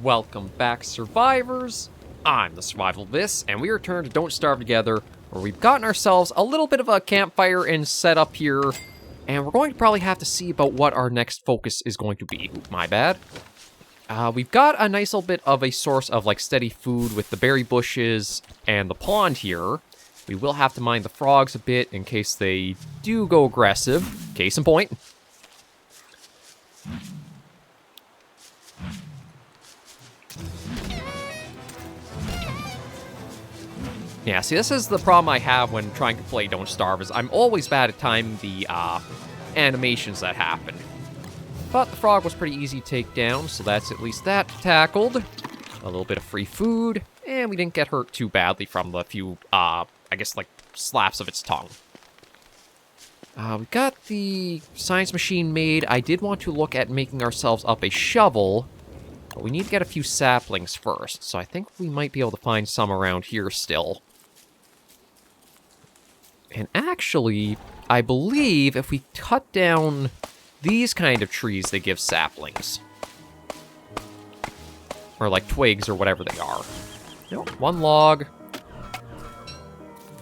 Welcome back, survivors. I'm the Survivalist, and we return to Don't Starve Together, where we've gotten ourselves a little bit of a campfire and set up here, and we're going to probably have to see about what our next focus is going to be. Ooh, my bad. We've got a nice little bit of a source of, like, steady food with the berry bushes and the pond here. We will have to mind the frogs a bit in case they do go aggressive. Case in point. Yeah, see, this is the problem I have when trying to play Don't Starve, is I'm always bad at timing the animations that happen. But the frog was pretty easy to take down, so that's at least that tackled. A little bit of free food, and we didn't get hurt too badly from the few, I guess, like, slaps of its tongue. We got the science machine made. I did want to look at making ourselves up a shovel, but we need to get a few saplings first, so I think we might be able to find some around here still. And actually, I believe if we cut down these kind of trees, they give saplings. Or like twigs or whatever they are. Nope, one log.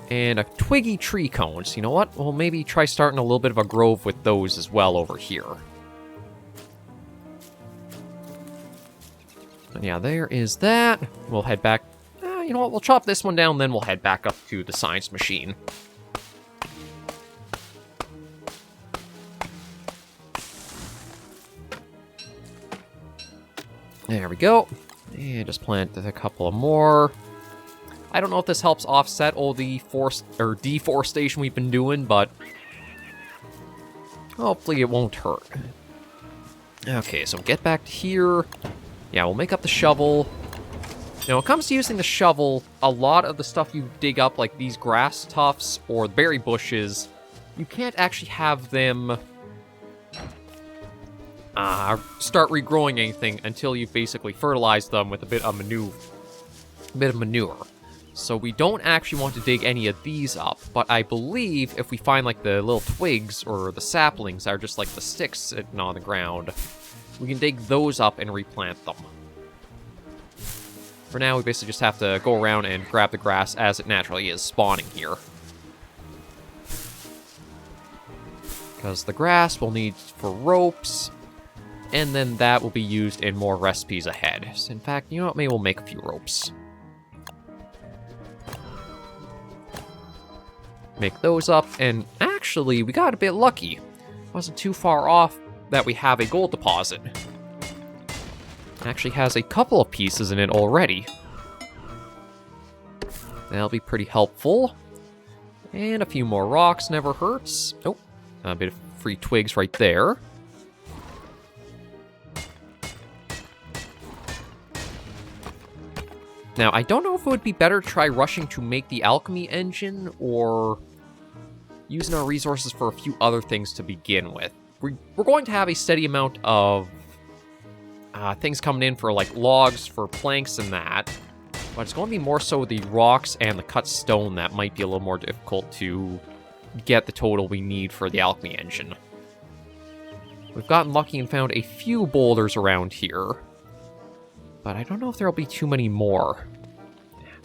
And a twiggy tree cones. You know what? We'll maybe try starting a little bit of a grove with those as well over here. And yeah, there is that. We'll head back. You know what? We'll chop this one down, then we'll head back up to the science machine. There we go. And just plant a couple of more. I don't know if this helps offset all the deforestation we've been doing, but hopefully it won't hurt. Okay, so get back to here. Yeah, we'll make up the shovel. Now, when it comes to using the shovel, a lot of the stuff you dig up, like these grass tufts or berry bushes, you can't actually have them start regrowing anything until you've basically fertilized them with a bit of manure. So we don't actually want to dig any of these up, but I believe if we find like the little twigs or the saplings that are just like the sticks sitting on the ground, we can dig those up and replant them. For now, we basically just have to go around and grab the grass as it naturally is spawning here. Because the grass we'll need for ropes, and then that will be used in more recipes ahead. So in fact, you know what? Maybe we'll make a few ropes. Make those up, and actually, we got a bit lucky. Wasn't too far off that we have a gold deposit. It actually has a couple of pieces in it already. That'll be pretty helpful. And a few more rocks never hurts. Oh, a bit of free twigs right there. Now, I don't know if it would be better to try rushing to make the Alchemy Engine, or using our resources for a few other things to begin with. We're going to have a steady amount of things coming in for, like, logs, for planks and that, but it's going to be more so the rocks and the cut stone that might be a little more difficult to get the total we need for the Alchemy Engine. We've gotten lucky and found a few boulders around here, but I don't know if there'll be too many more.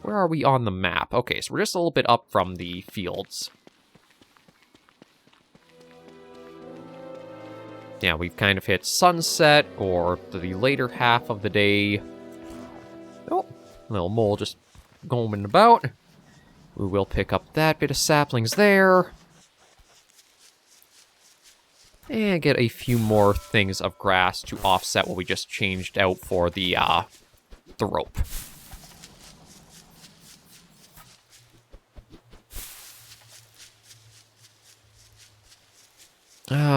Where are we on the map? Okay, so we're just a little bit up from the fields. Yeah, we've kind of hit sunset, or the later half of the day. Oh, little mole just going about. We will pick up that bit of saplings there. And get a few more things of grass to offset what we just changed out for the rope.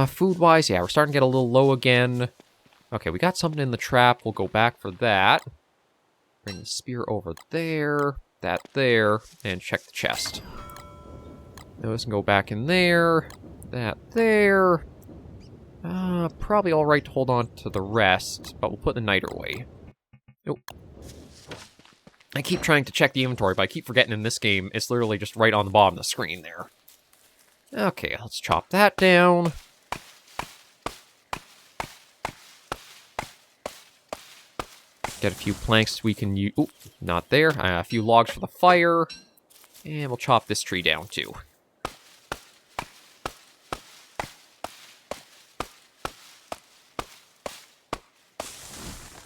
Food-wise, yeah, we're starting to get a little low again. Okay, we got something in the trap. We'll go back for that. Bring the spear over there, that there, and check the chest. Those can go back in there, that there. Probably alright to hold on to the rest, but we'll put the niter away. Nope. I keep trying to check the inventory, but I keep forgetting in this game, it's literally just right on the bottom of the screen there. Okay, let's chop that down. Get a few planks we can use. Ooh, not there. A few logs for the fire. And we'll chop this tree down too.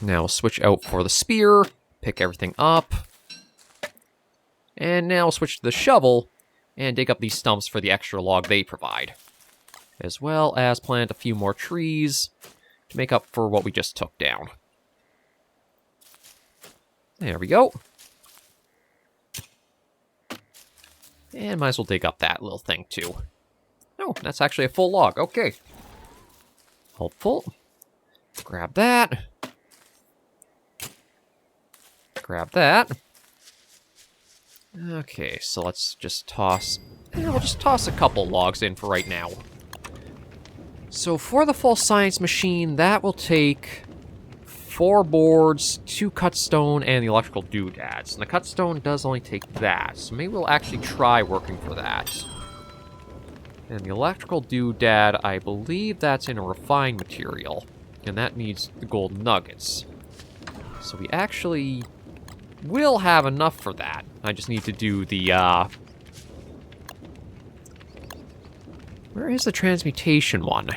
Now we'll switch out for the spear. Pick everything up. And now we'll switch to the shovel and dig up these stumps for the extra log they provide. As well as plant a few more trees to make up for what we just took down. There we go. And might as well dig up that little thing too. Oh, that's actually a full log. Okay. Helpful. Grab that. Grab that. Okay, so let's just toss... we'll just toss a couple logs in for right now. So for the full science machine, that will take 4 boards, 2 cut stone, and the electrical doodads. And the cut stone does only take that, so maybe we'll actually try working for that. And the electrical doodad, I believe that's in a refined material. And that needs the gold nuggets. So we actually will have enough for that. I just need to do the, where is the transmutation one?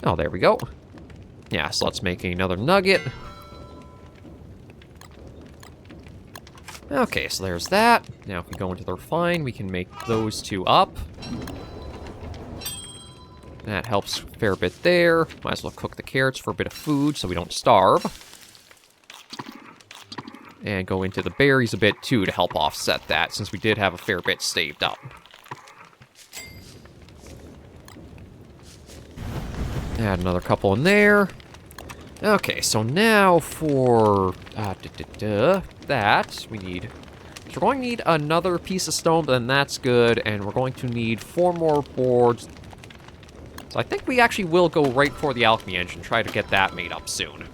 Oh, there we go. Yeah, so let's make another nugget. Okay, so there's that. Now if we go into the refine, we can make those 2 up. That helps a fair bit there. Might as well cook the carrots for a bit of food so we don't starve. And go into the berries a bit too to help offset that, since we did have a fair bit saved up. Add another couple in there. Okay, so now for that, we need... So we're going to need another piece of stone, but then that's good, and we're going to need 4 more boards. So I think we actually will go right for the Alchemy Engine, try to get that made up soon.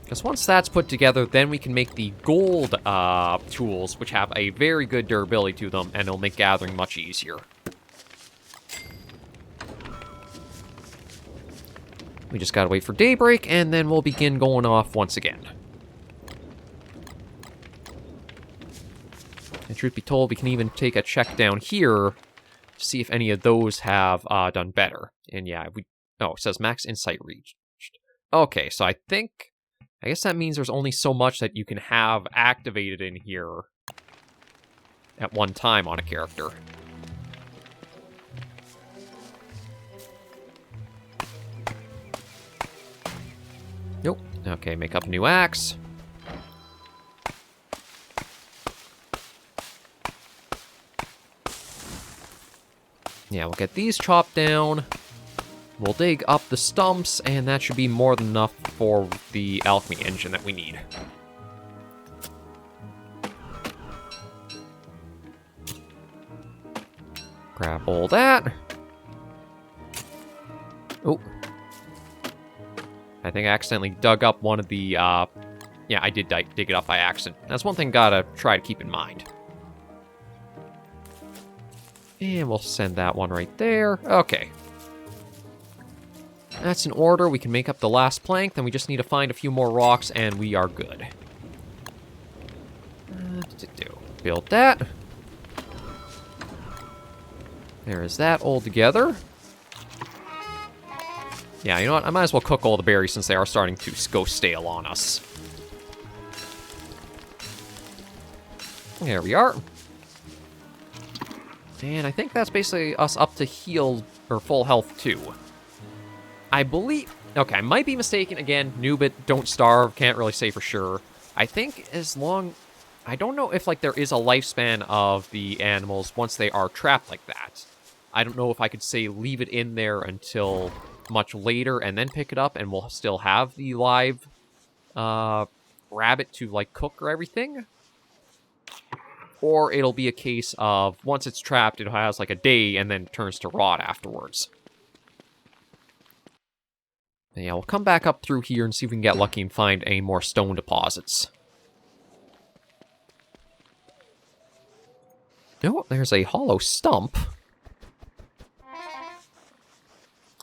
Because once that's put together, then we can make the gold tools, which have a very good durability to them, and it'll make gathering much easier. We just gotta wait for daybreak, and then we'll begin going off once again. And truth be told, we can even take a check down here to see if any of those have done better. And yeah, oh, it says max insight reached. Okay, so I guess that means there's only so much that you can have activated in here at one time on a character. Nope. Okay, make up a new axe. Yeah, we'll get these chopped down. We'll dig up the stumps, and that should be more than enough for the Alchemy Engine that we need. Grab all that. Oh. I think I accidentally dug up one of the, yeah, I did dig it up by accident. That's one thing gotta try to keep in mind. And we'll send that one right there. Okay. That's in order. We can make up the last plank. Then we just need to find a few more rocks, and we are good. Build that. There is that all together. Yeah, you know what? I might as well cook all the berries since they are starting to go stale on us. There we are. And I think that's basically us up to heal, or full health too. I believe... Okay, I might be mistaken. Again, noob it, don't starve, can't really say for sure. I think as long... I don't know if, like, there is a lifespan of the animals once they are trapped like that. I don't know if I could say leave it in there until much later and then pick it up and we'll still have the live rabbit to, like, cook or everything. Or it'll be a case of once it's trapped, it has, like, a day and then turns to rot afterwards. Yeah, we'll come back up through here and see if we can get lucky and find any more stone deposits. Oh, there's a hollow stump.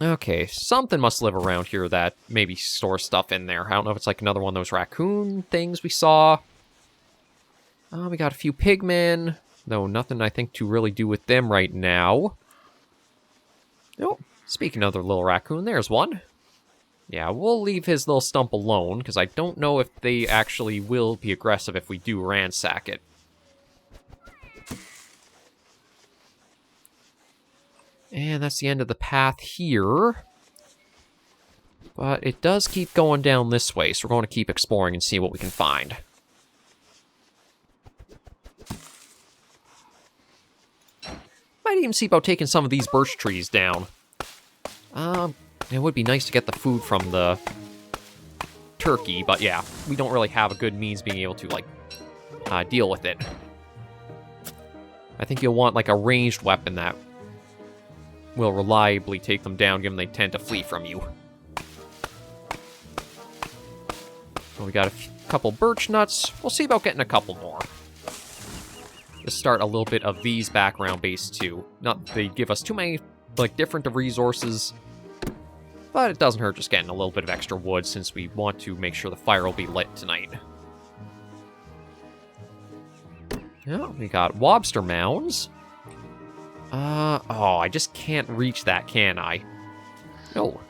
Okay, something must live around here that maybe stores stuff in there. I don't know if it's like another one of those raccoon things we saw. We got a few pigmen. No, nothing I think to really do with them right now. Oh, speaking of the little raccoon, there's one. Yeah, we'll leave his little stump alone, because I don't know if they actually will be aggressive if we do ransack it. And that's the end of the path here. But it does keep going down this way, so we're going to keep exploring and see what we can find. Might even see about taking some of these birch trees down. It would be nice to get the food from the turkey, but yeah, we don't really have a good means being able to, like, deal with it. I think you'll want, like, a ranged weapon that will reliably take them down, given they tend to flee from you. Well, we got a couple birch nuts. We'll see about getting a couple more. Let's start a little bit of these background base too. Not that they give us too many, like, different resources, but it doesn't hurt just getting a little bit of extra wood since we want to make sure the fire will be lit tonight. Yeah, we got lobster mounds. Oh, I just can't reach that, can I? No.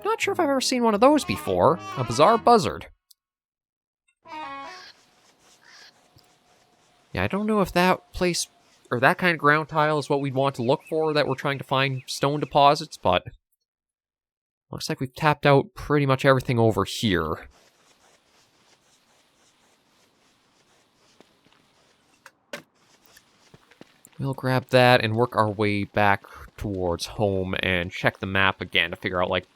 Not sure if I've ever seen one of those before. A bizarre buzzard. Yeah, I don't know if that place, or that kind of ground tile is what we'd want to look for, that we're trying to find stone deposits, but looks like we've tapped out pretty much everything over here. We'll grab that and work our way back towards home and check the map again to figure out, like,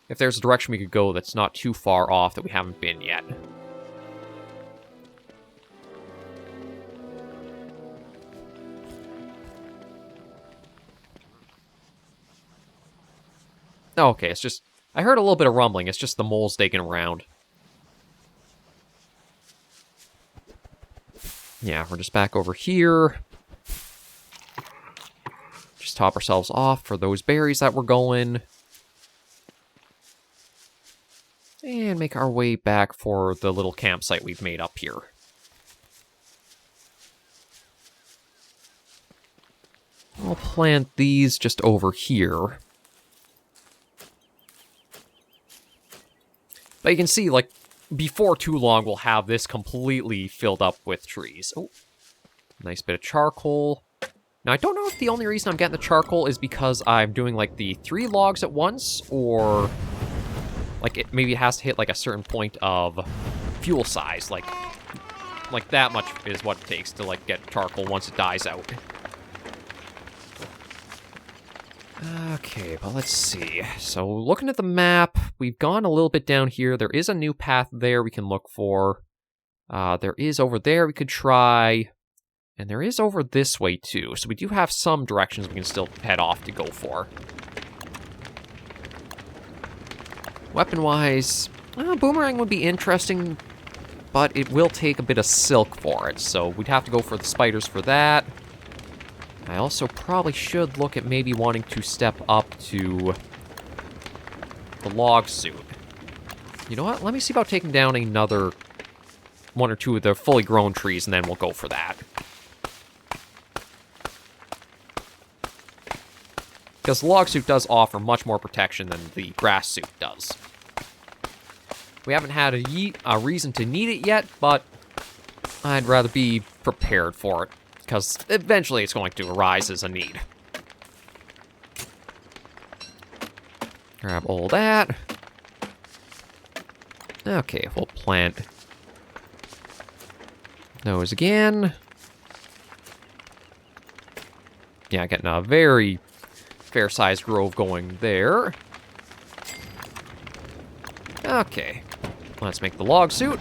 if there's a direction we could go that's not too far off that we haven't been yet. Oh, okay, it's just... I heard a little bit of rumbling. It's just the moles digging around. Yeah, we're just back over here. Just top ourselves off for those berries that we're going. And make our way back for the little campsite we've made up here. I'll plant these just over here. But you can see, like, before too long, we'll have this completely filled up with trees. Oh, nice bit of charcoal. Now, I don't know if the only reason I'm getting the charcoal is because I'm doing, like, the 3 logs at once, or, like, maybe it has to hit, like, a certain point of fuel size. Like that much is what it takes to, like, get charcoal once it dies out. Okay, but let's see. So, looking at the map, we've gone a little bit down here. There is a new path there we can look for. There is over there we could try. And there is over this way, too. So we do have some directions we can still head off to go for. Weapon-wise, boomerang would be interesting, but it will take a bit of silk for it. So we'd have to go for the spiders for that. I also probably should look at maybe wanting to step up to the log suit. You know what? Let me see about taking down another 1 or 2 of the fully grown trees, and then we'll go for that. Because the log suit does offer much more protection than the grass suit does. We haven't had a reason to need it yet, but I'd rather be prepared for it. Because eventually it's going to arise as a need. Grab all that. Okay, we'll plant those again. Yeah, getting a very fair-sized grove going there. Okay, let's make the log suit.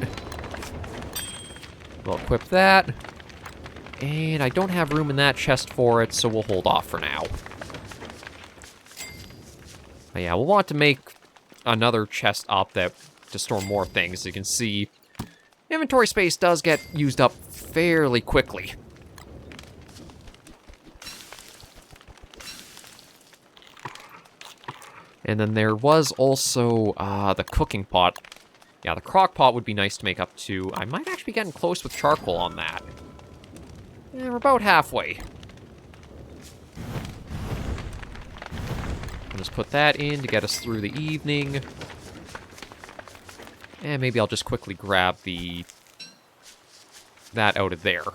We'll equip that. And I don't have room in that chest for it, so we'll hold off for now. But yeah, we'll want to make another chest up that to store more things. As you can see, inventory space does get used up fairly quickly. And then there was also the cooking pot. Yeah, the crock pot would be nice to make up to. I might actually be getting close with charcoal on that. Yeah, we're about halfway. I'll just put that in to get us through the evening. And maybe I'll just quickly grab that out of there.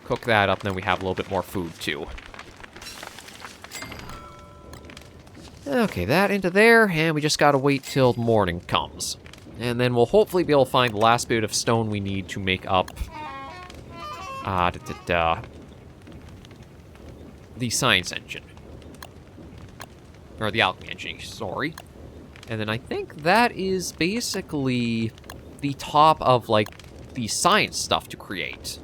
Cook that up, and then we have a little bit more food, too. Okay, that into there, and we just gotta wait till morning comes. And then we'll hopefully be able to find the last bit of stone we need to make up the science engine. Or the alchemy engine, sorry. And then I think that is basically the top of, like, the science stuff to create.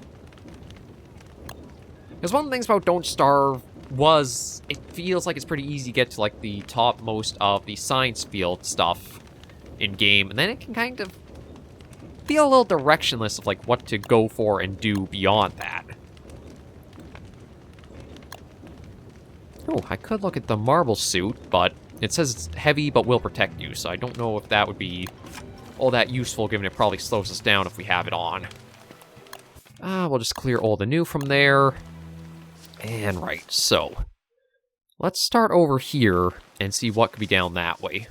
Because one of the things about Don't Starve was it feels like it's pretty easy to get to, like, the topmost of the science field stuff in-game, and then it can kind of feel a little directionless of, like, what to go for and do beyond that. Oh, I could look at the marble suit, but it says it's heavy but will protect you, so I don't know if that would be all that useful, given it probably slows us down if we have it on. We'll just clear all the new from there. And right, so let's start over here and see what could be down that way.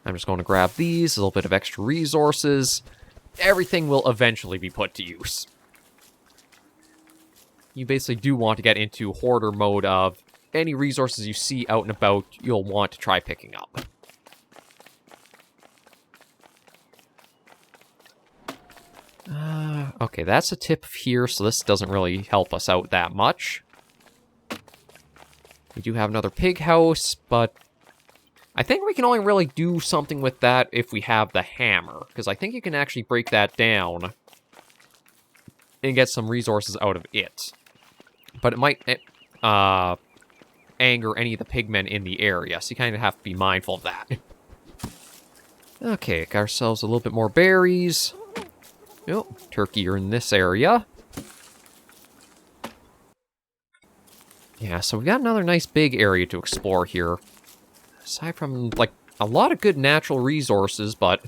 I'm just going to grab these, a little bit of extra resources. Everything will eventually be put to use. You basically do want to get into hoarder mode of any resources you see out and about, you'll want to try picking up. Okay, that's a tip here, so this doesn't really help us out that much. We do have another pig house, but I think we can only really do something with that if we have the hammer, because I think you can actually break that down and get some resources out of it. But it might anger any of the pigmen in the area, so you kind of have to be mindful of that. Okay, got ourselves a little bit more berries. Oh, turkey are in this area. Yeah, so we got another nice big area to explore here. Aside from, like, a lot of good natural resources, but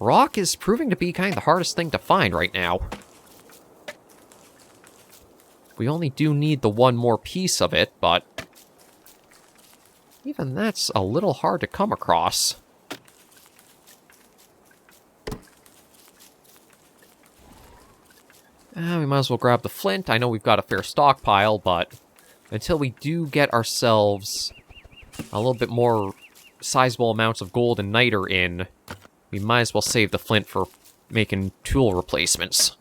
rock is proving to be kind of the hardest thing to find right now. We only do need the one more piece of it, but even that's a little hard to come across. We might as well grab the flint. I know we've got a fair stockpile, but until we do get ourselves a little bit more sizable amounts of gold and niter in, we might as well save the flint for making tool replacements.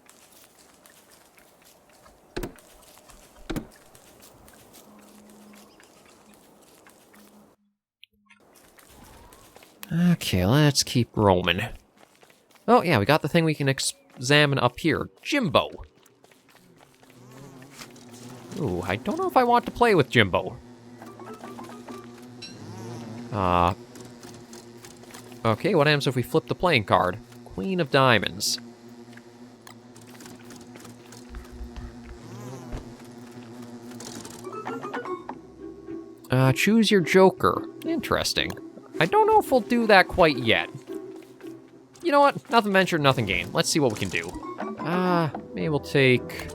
Okay, let's keep roaming. Oh, yeah, we got the thing we can examine up here. Jimbo. Ooh, I don't know if I want to play with Jimbo. Okay, what happens if we flip the playing card? Queen of Diamonds. Choose your Joker. Interesting. I don't know if we'll do that quite yet. You know what? Nothing ventured, nothing gained. Let's see what we can do. Maybe we'll take...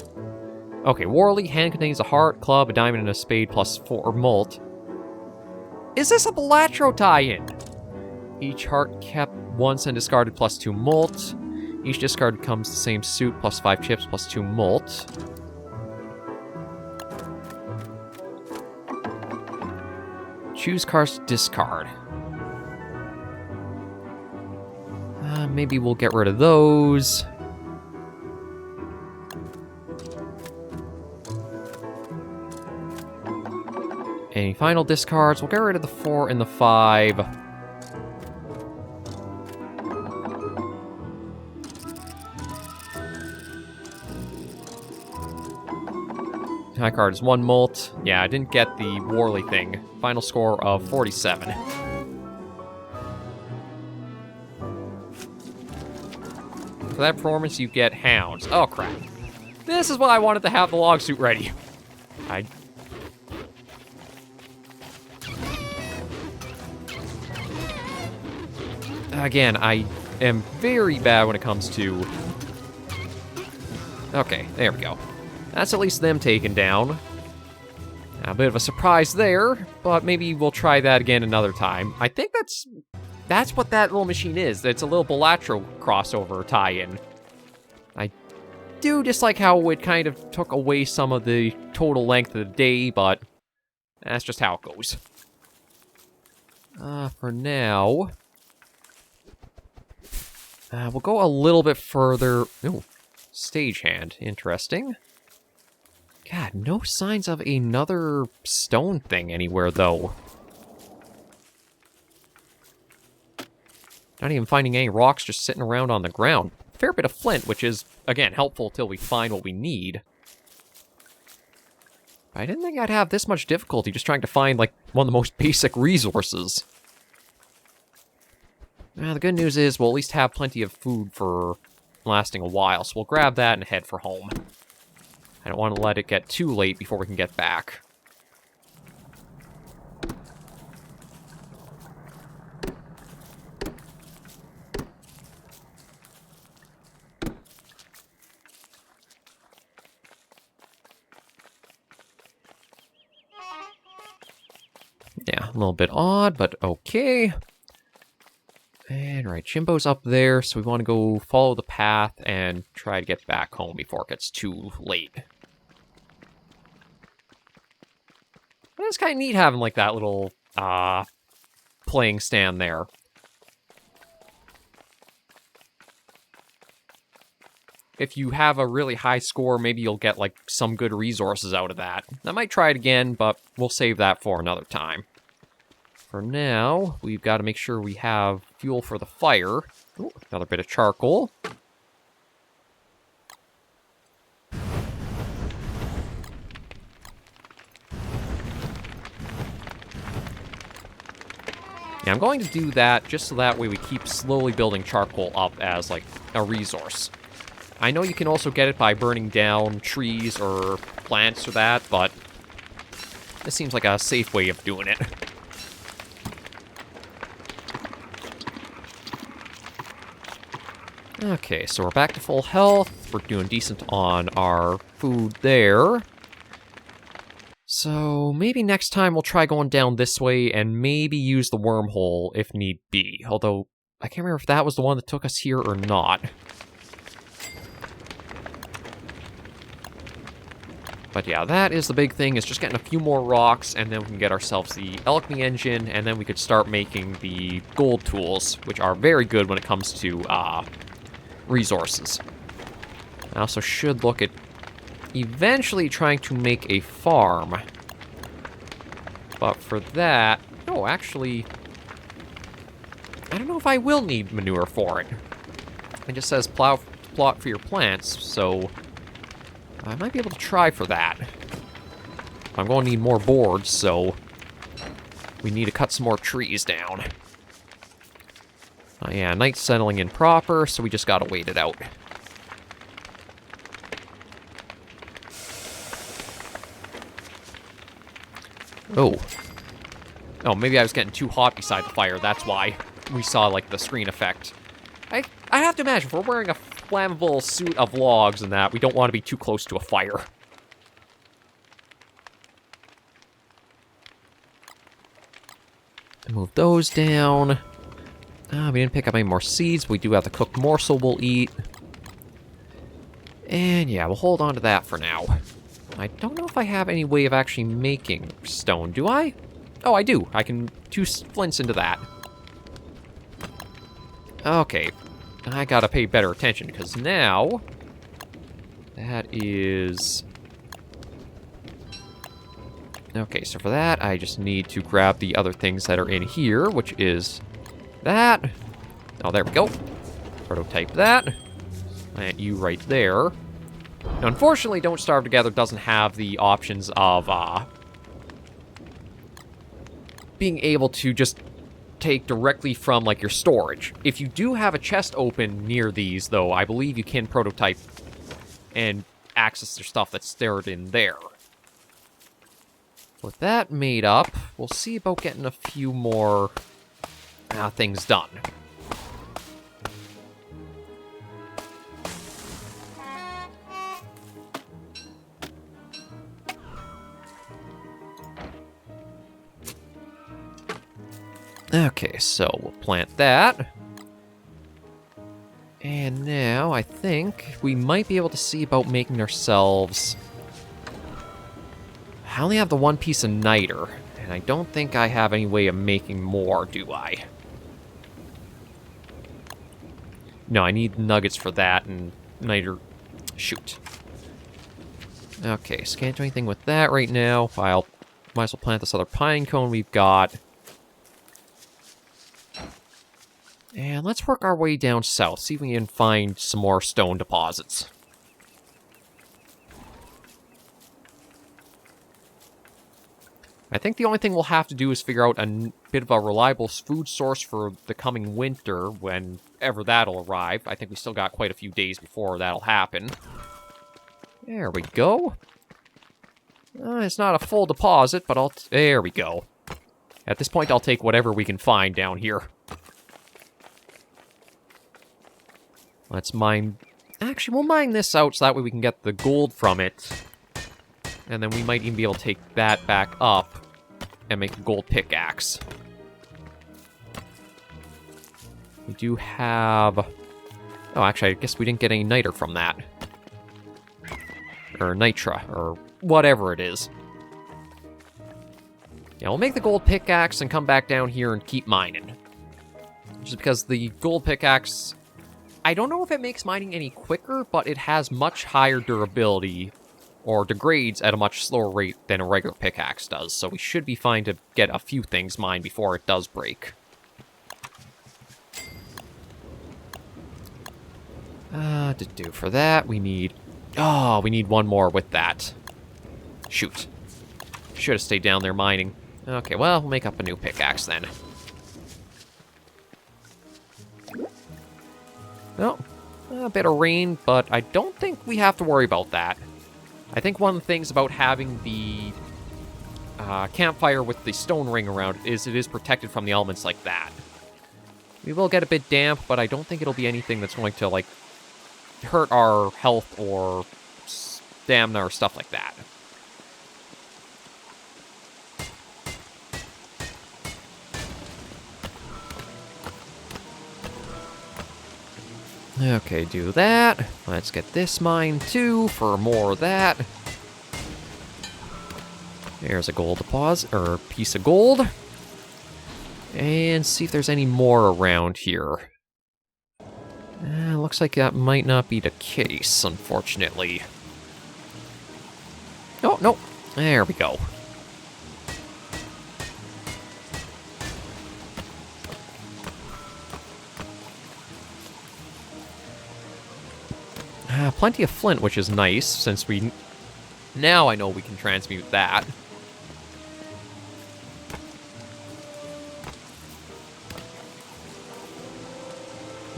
Okay, Warley, hand contains a heart, club, a diamond, and a spade, plus 4 mult. Is this a Balatro tie-in? Each heart kept once and discarded, plus 2 mult. Each discard comes the same suit, plus 5 chips, plus 2 mult. Choose cards to discard. Maybe we'll get rid of those. Any final discards? We'll get rid of the 4 and the 5. High card is 1 mult. Yeah, I didn't get the Warley thing. Final score of 47. For that performance, you get Hounds. Oh, crap. This is why I wanted to have the log suit ready. Again, I am very bad when it comes to... Okay, there we go. That's at least them taken down. A bit of a surprise there, but maybe we'll try that again another time. I think that's what that little machine is. It's a little Balatro crossover tie-in. I do dislike how it kind of took away some of the total length of the day, but that's just how it goes. For now... we'll go a little bit further... Ooh, stagehand. Interesting. God, no signs of another stone thing anywhere, though. Not even finding any rocks just sitting around on the ground. Fair bit of flint, which is, again, helpful till we find what we need. I didn't think I'd have this much difficulty just trying to find, like, one of the most basic resources. Now, the good news is we'll at least have plenty of food for lasting a while, so we'll grab that and head for home. I don't want to let it get too late before we can get back. Yeah, a little bit odd, but okay. And right, Jimbo's up there, so we want to go follow the path and try to get back home before it gets too late. But it's kind of neat having, like, that little, playing stand there. If you have a really high score, maybe you'll get, like, some good resources out of that. I might try it again, but we'll save that for another time. For now, we've got to make sure we have fuel for the fire. Ooh, another bit of charcoal. Yeah, I'm going to do that just so that way we keep slowly building charcoal up as, like, a resource. I know you can also get it by burning down trees or plants or that, but this seems like a safe way of doing it. Okay, so we're back to full health. We're doing decent on our food there. So maybe next time we'll try going down this way and maybe use the wormhole if need be. Although, I can't remember if that was the one that took us here or not. But yeah, that is the big thing, is just getting a few more rocks, and then we can get ourselves the Alchemy Engine, and then we could start making the gold tools, which are very good when it comes to, resources. I also should look at eventually trying to make a farm. But for that... Oh, actually... I don't know if I will need manure for it. It just says plot for your plants, so... I might be able to try for that. I'm going to need more boards, so... we need to cut some more trees down. Oh yeah, night's settling in proper, so we just gotta wait it out. Oh. Oh, maybe I was getting too hot beside the fire, that's why we saw, like, the screen effect. I have to imagine, if we're wearing a flammable suit of logs and that, we don't want to be too close to a fire. Move those down. We didn't pick up any more seeds. We do have the cooked morsel we'll eat. And yeah, we'll hold on to that for now. I don't know if I have any way of actually making stone, do I? Oh, I do. I can 2 flints into that. Okay. I gotta pay better attention, because now... that is... Okay, so for that, I just need to grab the other things that are in here, which is... that. Oh, there we go. Prototype that. Plant you right there. Now, unfortunately, Don't Starve Together doesn't have the options of, being able to just take directly from, like, your storage. If you do have a chest open near these, though, I believe you can prototype and access their stuff that's stored in there. With that made up, we'll see about getting a few more things done. Okay, so we'll plant that. And now I think we might be able to see about making ourselves... I only have the one piece of niter, and I don't think I have any way of making more, do I? No, I need nuggets for that, and niter... Shoot. Okay, so can't do anything with that right now. I'll might as well plant this other pine cone we've got. And let's work our way down south, see if we can find some more stone deposits. I think the only thing we'll have to do is figure out a bit of a reliable food source for the coming winter, whenever that'll arrive. I think we still got quite a few days before that'll happen. There we go. It's not a full deposit, but there we go. At this point, I'll take whatever we can find down here. Let's mine... Actually, we'll mine this out so that way we can get the gold from it. And then we might even be able to take that back up and make a gold pickaxe. We do have... Oh, actually, I guess we didn't get any niter from that. Or nitra, or whatever it is. Yeah, we'll make the gold pickaxe and come back down here and keep mining. Just because the gold pickaxe... I don't know if it makes mining any quicker, but it has much higher durability, or degrades at a much slower rate than a regular pickaxe does, so we should be fine to get a few things mined before it does break. To do for that, we need... Oh, we need one more with that. Shoot. Should have stayed down there mining. Okay, well, we'll make up a new pickaxe then. Oh, a bit of rain, but I don't think we have to worry about that. I think one of the things about having the campfire with the stone ring around is it is protected from the elements like that. We will get a bit damp, but I don't think it'll be anything that's going to, like, hurt our health or stamina or stuff like that. Okay, do that. Let's get this mine, too, for more of that. There's a gold deposit, or piece of gold. And see if there's any more around here. Looks like that might not be the case, unfortunately. Oh, no. There we go. Plenty of flint, which is nice, since we... Now I know we can transmute that.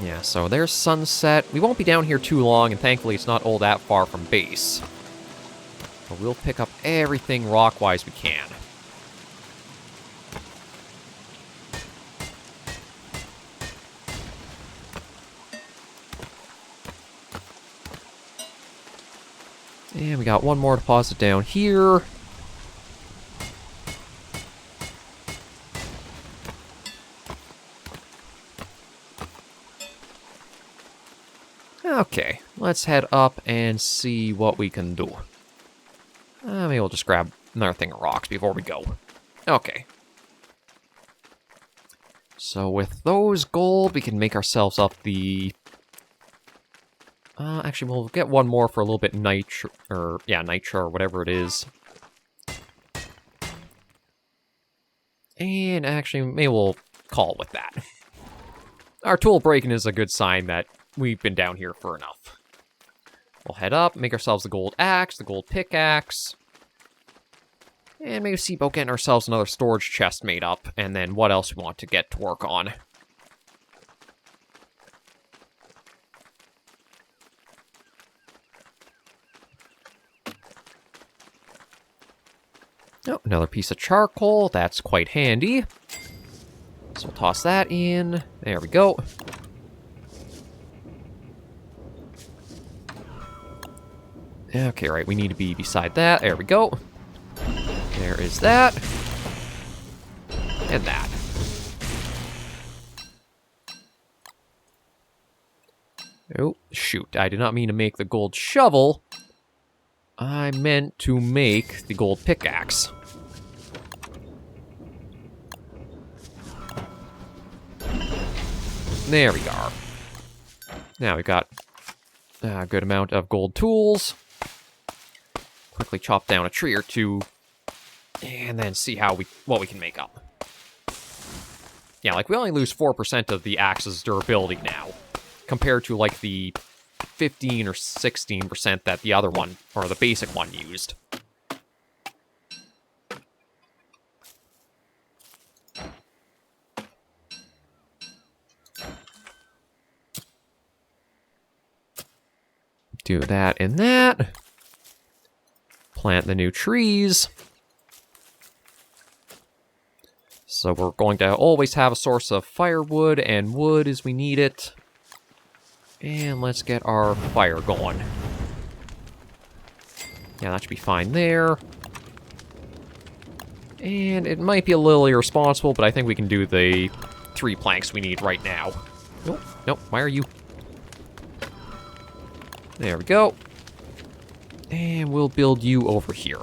Yeah, so there's sunset. We won't be down here too long, and thankfully it's not all that far from base. But we'll pick up everything rock-wise we can. And we got one more deposit down here. Okay, let's head up and see what we can do. Maybe we'll just grab another thing of rocks before we go. Okay. So with those gold, we can make ourselves up the... actually, we'll get one more for a little bit nitro, or whatever it is. And actually, maybe we'll call it with that. Our tool breaking is a good sign that we've been down here for enough. We'll head up, make ourselves the gold axe, the gold pickaxe. And maybe see about getting ourselves another storage chest made up, and then what else we want to get to work on. Oh, another piece of charcoal. That's quite handy. So we'll toss that in. There we go. Okay, right, we need to be beside that. There we go. There is that. And that. Oh, shoot. I did not mean to make the gold shovel. I meant to make the gold pickaxe. There we go. Now we got a good amount of gold tools. Quickly chop down a tree or two, and then see what we can make up. Yeah, like we only lose 4% of the axe's durability now, compared to like the 15 or 16% that the other one, or the basic one, used. Do that and that. Plant the new trees. So we're going to always have a source of firewood and wood as we need it. And let's get our fire going. Yeah, that should be fine there. And it might be a little irresponsible, but I think we can do the 3 planks we need right now. Nope, nope, why are you? There we go. And we'll build you over here.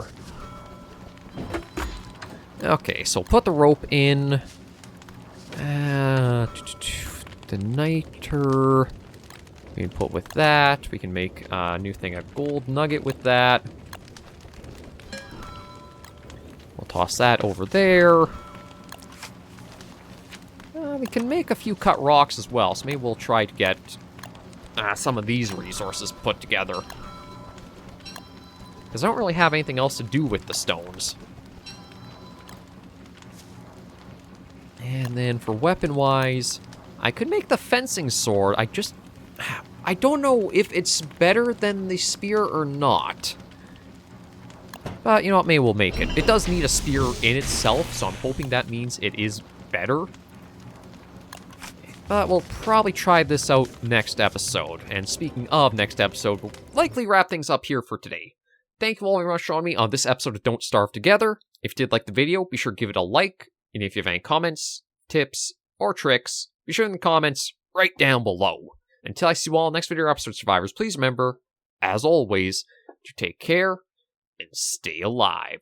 Okay, so put the rope in. The niter. We can put with that. We can make a new thing, a gold nugget with that. We'll toss that over there. We can make a few cut rocks as well, so maybe we'll try to get some of these resources put together. Because I don't really have anything else to do with the stones. And then for weapon-wise, I could make the fencing sword. I don't know if it's better than the spear or not. But, you know what, maybe we'll make it. It does need a spear in itself, so I'm hoping that means it is better. But we'll probably try this out next episode. And speaking of next episode, we'll likely wrap things up here for today. Thank you all very much for joining me on this episode of Don't Starve Together. If you did like the video, be sure to give it a like. And if you have any comments, tips, or tricks, be sure in the comments right down below. Until I see you all in the next video or episode, survivors, please remember, as always, to take care and stay alive.